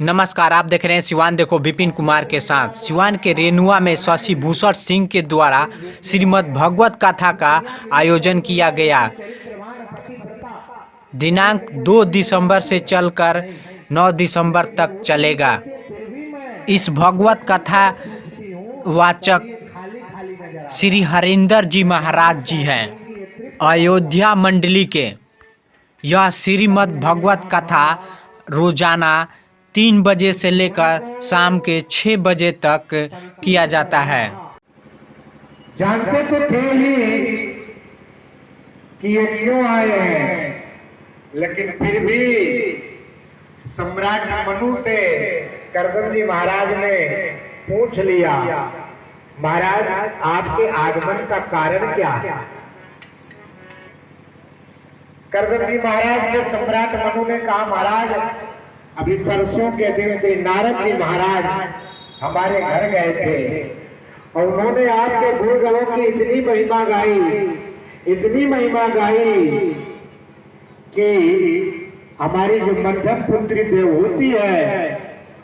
नमस्कार, आप देख रहे हैं सिवान देखो विपिन कुमार के साथ। सिवान के रेनुआ में शशि भूषण सिंह के द्वारा श्रीमद् भगवत कथा का आयोजन किया गया। दिनांक 2 दिसंबर से चलकर 9 दिसंबर तक चलेगा। इस भगवत कथा वाचक श्री हरिंदर जी महाराज जी हैं, अयोध्या मंडली के। यह श्रीमद् भगवत कथा रोजाना 3 बजे से लेकर शाम के 6 बजे तक किया जाता है। जानते तो थे ही कि ये क्यों आए हैं, लेकिन फिर भी सम्राट मनु से करदम जी महाराज ने पूछ लिया, महाराज आपके आगमन का कारण क्या है? करदम जी महाराज से सम्राट मनु ने कहा, महाराज अभी परसों के दिन से नारद जी महाराज हमारे घर गए थे और उन्होंने आपके गुणगणों की इतनी महिमा गाई कि हमारी जो मध्यम पुत्री देवहूति है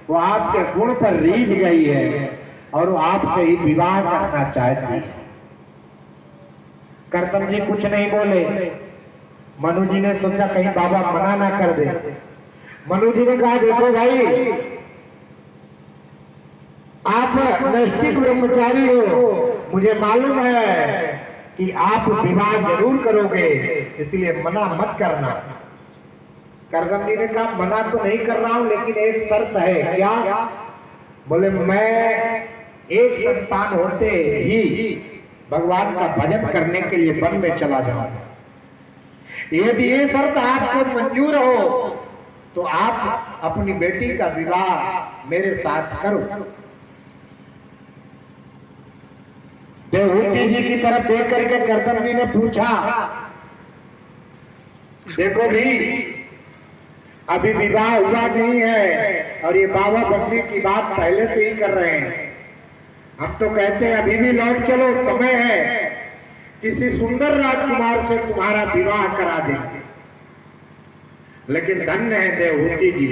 वो आपके गुण पर रीझ गई है और वो आपसे ही विवाह करना चाहती है। करदम जी कुछ नहीं बोले। मनु जी ने सोचा कहीं बाबा मना ना कर दे। मनु जी ने कहा, देखो भाई, आप नैष्ठिक ब्रह्मचारी हो, मुझे मालूम है कि आप विवाह जरूर करोगे, इसलिए मना मत करना। करदम जी ने कहा, मना तो नहीं कर रहा हूं, लेकिन एक शर्त है। क्या? बोले, मैं एक संतान होते ही भगवान का भजन करने के लिए वन में चला जाऊंगा। यदि ये शर्त आपको मंजूर हो तो आप अपनी बेटी का विवाह मेरे साथ करो। देवहूति जी की तरफ देख करके करदम जी ने पूछा, देखो भी, अभी विवाह हुआ नहीं है और ये बाबा बनने की बात पहले से ही कर रहे हैं। हम तो कहते हैं अभी भी लौट चलो, समय है, किसी सुंदर राजकुमार से तुम्हारा विवाह करा देंगे। लेकिन धन्य है देवहूति जी,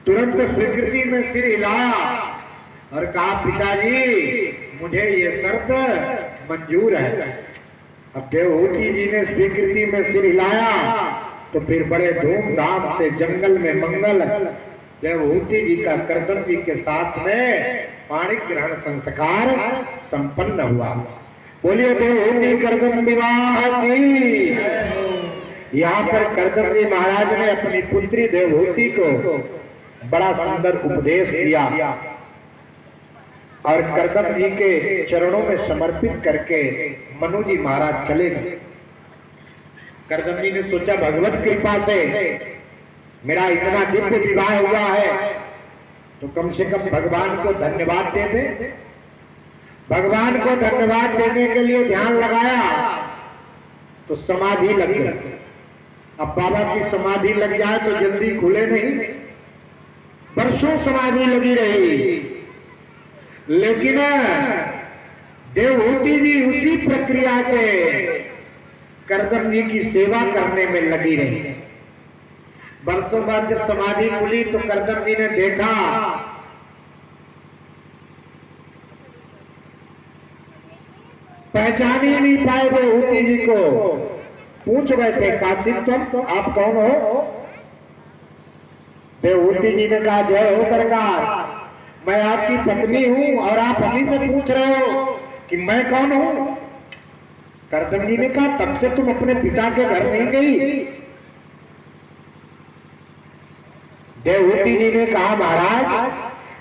तुरंत स्वीकृति में सिर हिलाया और कहा, पिताजी मुझे ये शर्त मंजूर है। अब देवहूति जी ने स्वीकृति में सिर हिलाया तो फिर बड़े धूमधाम से जंगल में मंगल देवहूति जी का करदम जी के साथ में पाणी ग्रहण संस्कार संपन्न हुआ। बोलिए देवहूति करदम विवाह की। यहाँ पर करदम जी महाराज ने अपनी पुत्री देवहूति को बड़ा सुंदर उपदेश दिया और करदम जी के चरणों में समर्पित करके मनु जी महाराज चले गए। करदम जी ने सोचा, भगवत कृपा से मेरा इतना दिव्य विवाह हुआ है तो कम से कम भगवान को धन्यवाद दे दे। भगवान को धन्यवाद देने के लिए ध्यान लगाया तो समाधि लग गई। अब बाबा की समाधि लग जाए तो जल्दी खुले नहीं, वर्षों समाधि लगी रही। लेकिन देवहूति जी उसी प्रक्रिया से करदम जी की सेवा करने में लगी रही। वर्षों बाद जब समाधि खुली तो करदम जी ने देखा पहचान ही नहीं पाए देवहूति जी को। पूछ बैठे, कासिम तुम, आप कौन हो? देवहूति जी ने कहा, जय हो सरकार, मैं आपकी पत्नी हूं और आप अभी से पूछ रहे हो कि मैं कौन हूं? करदम जी ने कहा, तब से तुम अपने पिता के घर नहीं गई? देवहूति जी ने कहा, महाराज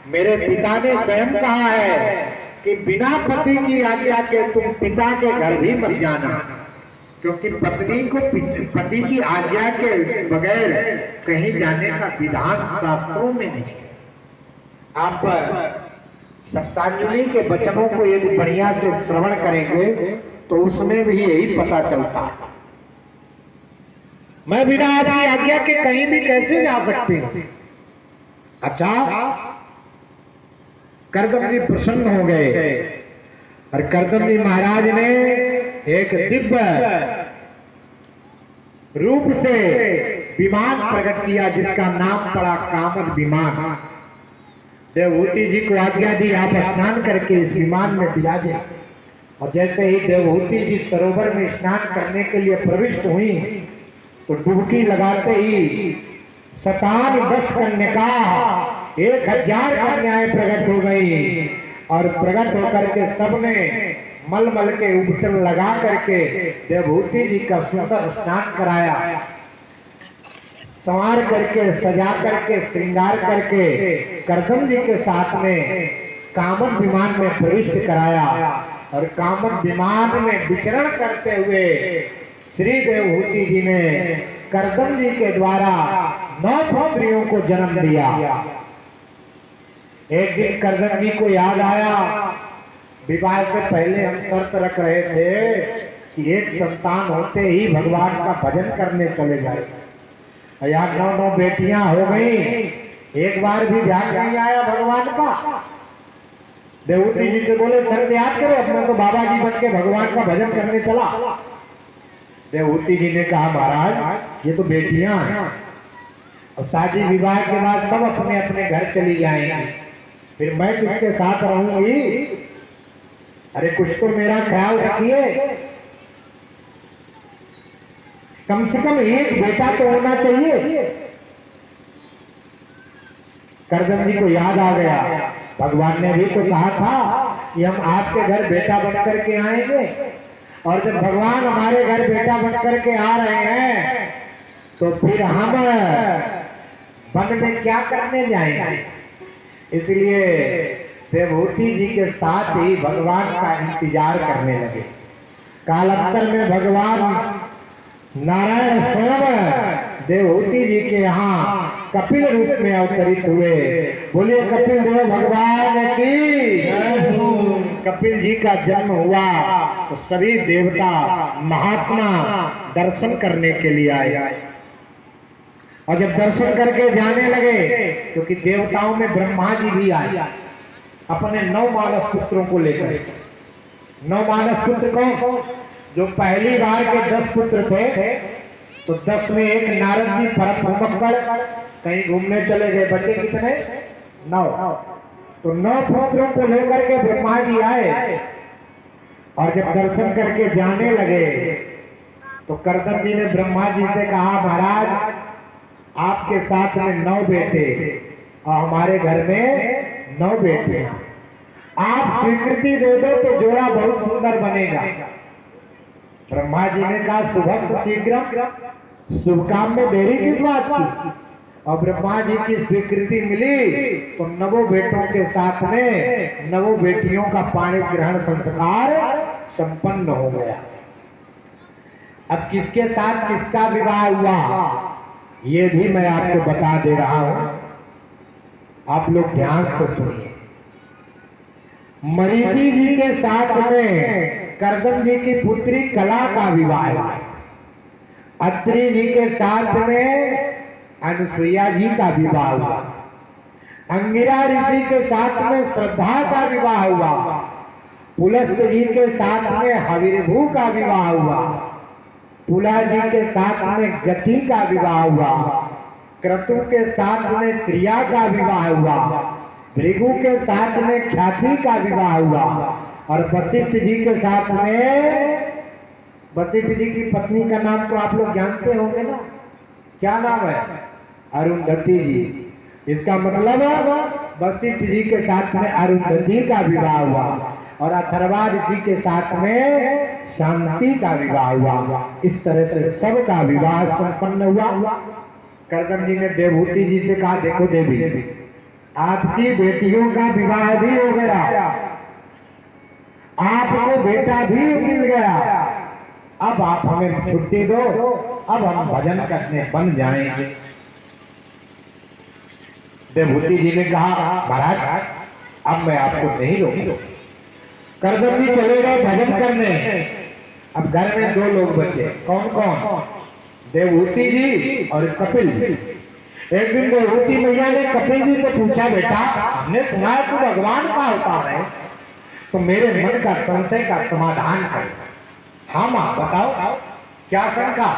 मेरे पिता ने स्वयं कहा है कि बिना पति की आज्ञा के तुम पिता के घर भी मत जाना, क्योंकि पत्नी को पति की आज्ञा के बगैर कहीं जाने का विधान शास्त्रों में नहीं। आप सप्तांजलि के वचनों को यदि बढ़िया से श्रवण करेंगे तो उसमें भी यही पता चलता है। मैं बिना आपकी आज्ञा के कहीं भी कैसे जा सकती हूं? अच्छा, करदम जी प्रसन्न हो गए और करदम जी महाराज ने एक दिव्य रूप से विमान प्रकट किया जिसका नाम पड़ा कामद विमान। देवहूति जी को आज्ञा दी आप स्नान करके इस विमान में विराजे। और जैसे ही देवहूति जी सरोवर में स्नान करने के लिए प्रविष्ट हुई तो डुबकी लगाते ही 10 कन्या 1000 कन्याएं प्रकट हो गई। और प्रकट होकर के सबने मलमल के उपटन लगा करके देवहूति जी का सुंदर स्नान कराया, संवार करके सजा करके श्रृंगार करके करदम जी के साथ में कामद विमान में प्रविष्ट कराया। और कामद विमान में विचरण करते हुए श्री देवहूति जी ने करदम जी के द्वारा 9 पुत्रियों को जन्म दिया। एक दिन करदम जी को याद आया, विवाह से पहले हम शर्त रख रहे थे कि एक संतान होते ही भगवान का भजन करने चले जाए। यार 9 बेटियां हो गई, एक बार भी ध्यान नहीं आया भगवान का। देवहूति जी से बोले शर्त याद करो, अपना तो बाबा जी बन के भगवान का भजन करने चला। देवहूति जी ने कहा महाराज ये तो बेटियां हैं और शादी विवाह के बाद सब अपने अपने घर चली जाएंगी, फिर मैं किसके साथ रहूंगी? अरे कुछ तो मेरा ख्याल रखिए, कम से कम एक बेटा तो होना चाहिए। करदम जी को याद आ गया, भगवान ने भी तो कहा था कि हम आपके घर बेटा बनकर के आएंगे, और जब भगवान हमारे घर बेटा बनकर के आ रहे हैं तो फिर हम वन में क्या करने जाएंगे? इसलिए देवहूति जी के साथ ही भगवान का इंतजार करने लगे। कालांतर में भगवान नारायण स्वयं देवहूति जी के यहाँ कपिल रूप में अवतरित हुए। बोलिए कपिल देव भगवान की। कपिल जी का जन्म हुआ तो सभी देवता महात्मा दर्शन करने के लिए आए। और जब दर्शन करके जाने लगे क्योंकि देवताओं में ब्रह्मा जी भी आए अपने 9 मानस पुत्रों को लेकर। 9 मानस पुत्र कौन? जो पहली बार के 10 पुत्र थे तो 10 में एक नारद जी परम भुमक्कड़ कहीं घूमने चले गए। बचे कितने? 9। तो 9 पुत्रों को लेकर के ब्रह्मा जी आए और जब दर्शन करके जाने लगे तो करदम जी ने ब्रह्मा जी से कहा महाराज आपके साथ में 9 बेटे और हमारे घर में 9 बेटे, आप स्वीकृति दे दो तो जोड़ा बहुत सुंदर बनेगा। ब्रह्मा जी ने कहा शुभ शीघ्र, शुभ काम में देरी किस बात की? और ब्रह्मा जी की स्वीकृति मिली तो 9 बेटों के साथ में 9 बेटियों का पाणी ग्रहण संस्कार संपन्न हो गया। अब किसके साथ किसका विवाह हुआ ये भी मैं आपको बता दे रहा हूं, आप लोग ध्यान से सुनिए। मरीचि जी के साथ में करदम जी की पुत्री कला का विवाह हुआ। अत्रि जी के साथ में अनुसुईया जी का विवाह हुआ। अंगिरा ऋषि के साथ में श्रद्धा का विवाह हुआ। पुलस्त जी के साथ में हविर्भू का विवाह हुआ। तुला जी के साथ में गति का विवाह हुआ। क्रतु के साथ में क्रिया का विवाह हुआ। भृगु के साथ में ख्याति का विवाह हुआ। और वशिष्ठ जी के साथ में, वशिष्ठ जी की पत्नी का नाम तो आप लोग जानते होंगे ना, क्या नाम है? अरुंधति जी। इसका मतलब वशिष्ठ जी के साथ में अरुंधति का विवाह हुआ और अथर्वा ऋषि के साथ में शांति का विवाह हुआ। इस तरह से सबका विवाह संपन्न हुआ। करदम जी ने देवहूति जी से कहा देखो देवी आपकी बेटियों का विवाह भी हो गया, आपको बेटा भी मिल गया, अब आप हमें छुट्टी दो, अब हम भजन करने बन जाएंगे। देवहूति जी ने कहा महाराज अब मैं आपको नहीं रोकूंगा। करदम जी चले गए भजन करने। अब घर में 2 लोग बचे। कौन कौन? देवहूति जी और कपिल जी। एक दिन देवहूति मैया ने कपिल जी से पूछा बेटा हमने सुना है तू भगवान का अवतार है, तो मेरे मन का संशय का समाधान कर। हाँ मां बताओ क्या शंका?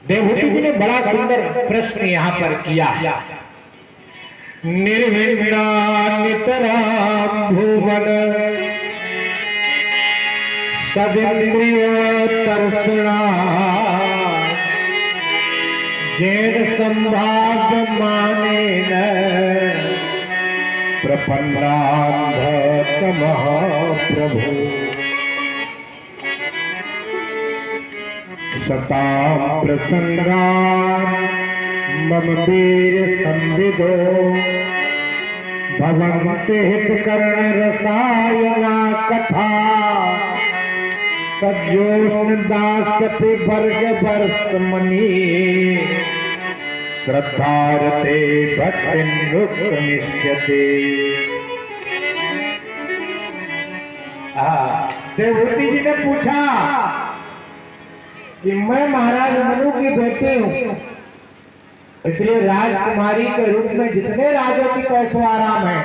देवहूति जी ने बड़ा सुंदर प्रश्न यहाँ पर किया। निर्विघ्ना नितरां भुवन सदिन्द्रिय तर्पणा जैन संभाव्य माने न प्रपन्नांध महाप्रभु सतां प्रसन्ना मम वीर संविदो भवन्ति हितकर्ण रसायना कथा सज्जोष्ण दास्यति वर्ग वर्ष मणि श्रद्धारते भक्तिन्नुपनिष्यते। देवहूति जी ने पूछा कि मैं महाराज मनु की बेटी हूं, इसलिए राजकुमारी के रूप में जितने राजों की कैसो आराम है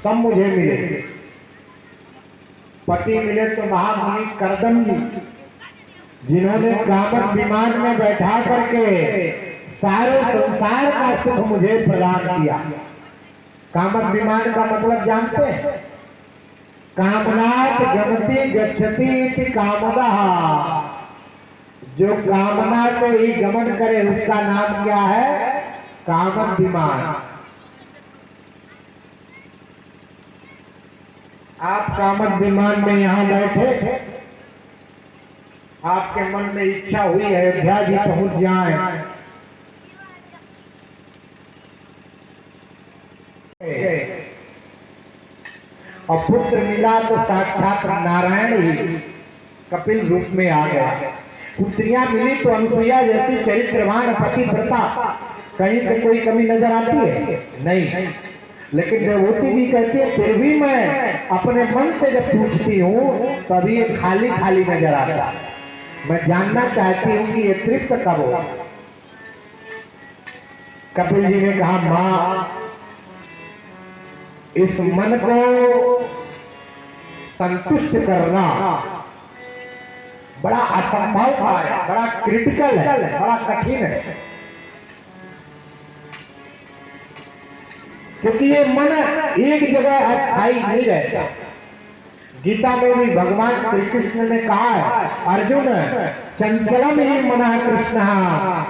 सब मुझे मिले। पति मिले तो महामुनि करदम जी, जिन्होंने कामक विमान में बैठा करके सारे संसार का सुख मुझे प्रदान किया। कामक विमान का मतलब जानते हैं? कामनात् गमति गच्छति इति कामदः। जो कामना को ही गमन करे उसका नाम क्या है? कामक विमान। आप कामक विमान में यहाँ बैठे, आपके मन में इच्छा हुई अयोध्या जी पहुंच जाए, और पुत्र मिला तो साक्षात नारायण ही कपिल रूप में आ गया। पुत्रियां मिली तो अनुसुईया जैसी चरित्रवान पतिव्रता, कहीं से कोई कमी नजर आती है? नहीं। लेकिन देवहूति जी कहती है फिर भी मैं अपने मन से जब पूछती हूँ तभी ये खाली खाली नजर आता। मैं जानना चाहती हूँ कि ये तृप्त कब हो। कपिल जी ने कहा माँ, इस मन को संतुष्ट करना बड़ा असंभव है, बड़ा क्रिटिकल है, बड़ा कठिन है, क्योंकि ये मन एक जगह अस्थायी नहीं रहता। गीता में भी भगवान श्री कृष्ण ने कहा है, अर्जुन चंचलम ही मना कृष्ण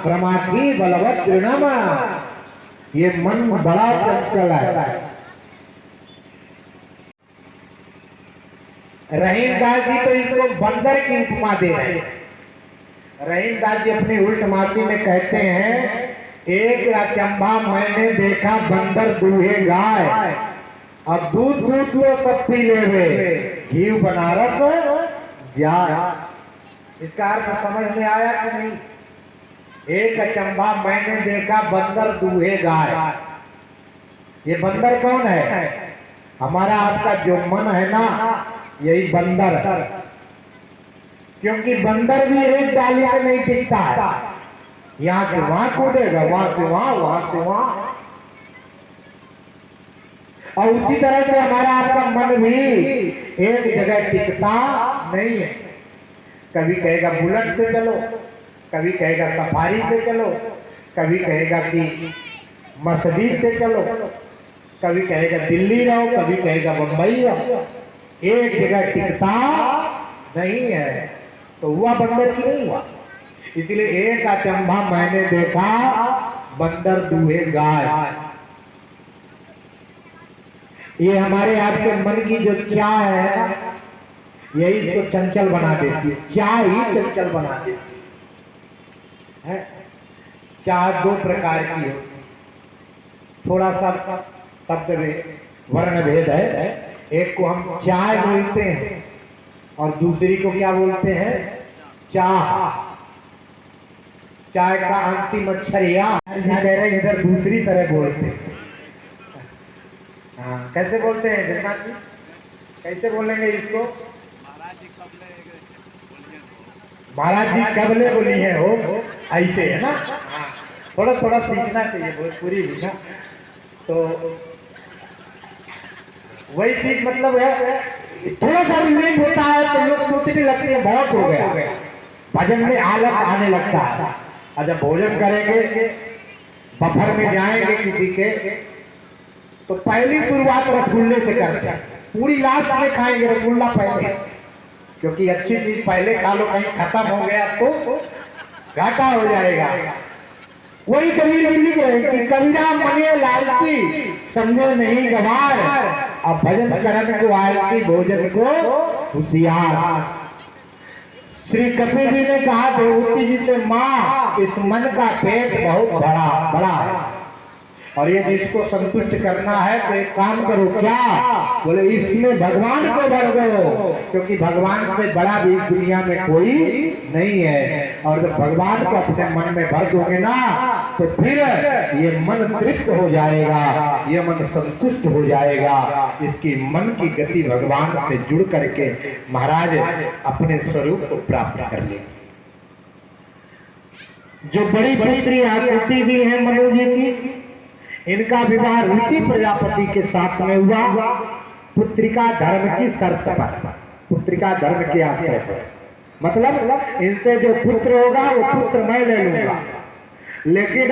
प्रमाथी बलवत् तृणम। ये मन बड़ा चंचल है। रहीमदास जी तो इसको बंदर की उपमा दे रहे हैं। रहीमदास जी अपनी उल्ट मासी में कहते हैं, एक अचंभा मैंने देखा बंदर दूहे गाय, अब दूध दूध लो सब पी ले घी बनारस जाए। इसका अर्थ समझ में आया कि नहीं? एक अचंभा मैंने देखा बंदर दूहे गाय। ये बंदर कौन है? हमारा आपका जो मन है ना, यही बंदर। क्योंकि बंदर भी एक डाली में नहीं टिकता है, यहां से वहां कूदेगा, वहां से वहां, वहां से वहां। और उसी तरह से हमारा आपका मन भी एक जगह टिकता नहीं है। कभी कहेगा बुलेट से चलो, कभी कहेगा सफारी से चलो, कभी कहेगा कि मर्सिडीज से चलो, कभी कहेगा दिल्ली रहो, कभी कहेगा बंबई रहो। एक जगह टिकता नहीं है, तो हुआ बंदर की नहीं हुआ। इसलिए एक अचंभा मैंने देखा बंदर दूहे गाय। ये हमारे आपके मन की जो चाह है, यही इसको चंचल बना देती है। चाह ही चंचल बना देती है। चाह दो प्रकार की होती है, थोड़ा सा शब्द में वर्ण भेद है। एक को हम चाय बोलते हैं और दूसरी को क्या बोलते हैं? चाह। चाय का अंतिम अक्षर या कह रहे इधर दूसरी तरह बोलते हैं। हाँ, कैसे बोलते हैं जगन्नाथ जी? कैसे बोलेंगे इसको? महाराज जी कबले बोली है हो, ऐसे है ना। थोड़ा थोड़ा सीखना चाहिए भोजपुरी भी ना। तो वही चीज मतलब है, थोड़ा सा भी लेट होता है तो लोग सोचने लगते हैं बहुत हो गया, भजन में आलस आने लगता है। और जब भोजन करेंगे, बफर में जाएंगे किसी के, तो पहली शुरुआत रसगुल्ले से करते हैं, पूरी लास्ट में खाएंगे रसगुल्ला पहले, क्योंकि अच्छी चीज पहले खा लो, कहीं खत्म हो गया तो घाटा हो जाएगा। वही कबीर जी लिख रहे कि कबीरा मने लालची समझे नहीं गवार, अब भजन करन को आलती भोजन को होशियार। श्री कबीर जी ने कहा देवती जी से, माँ इस मन का पेट बहुत बड़ा बड़ा है, और ये जिसको संतुष्ट करना है तो एक काम करो, क्या बोले इसमें भगवान को भर दो, क्योंकि भगवान से बड़ा भी दुनिया में कोई नहीं है। और जब भगवान को अपने मन में भर दोगे ना, तो फिर ये मन तृप्त हो जाएगा, ये मन संतुष्ट हो जाएगा। इसकी मन की गति भगवान से जुड़ करके महाराज अपने स्वरूप को प्राप्त कर ले। जो बड़ी पुत्री आकृति भी है मनु जी की, इनका विवाह ऋषि प्रजापति के साथ में हुआ, पुत्रिका धर्म की शर्त पर, पुत्रिका धर्म के आश्रय पर। मतलब इनसे जो पुत्र होगा वो पुत्र मैं ले लूंगा, लेकिन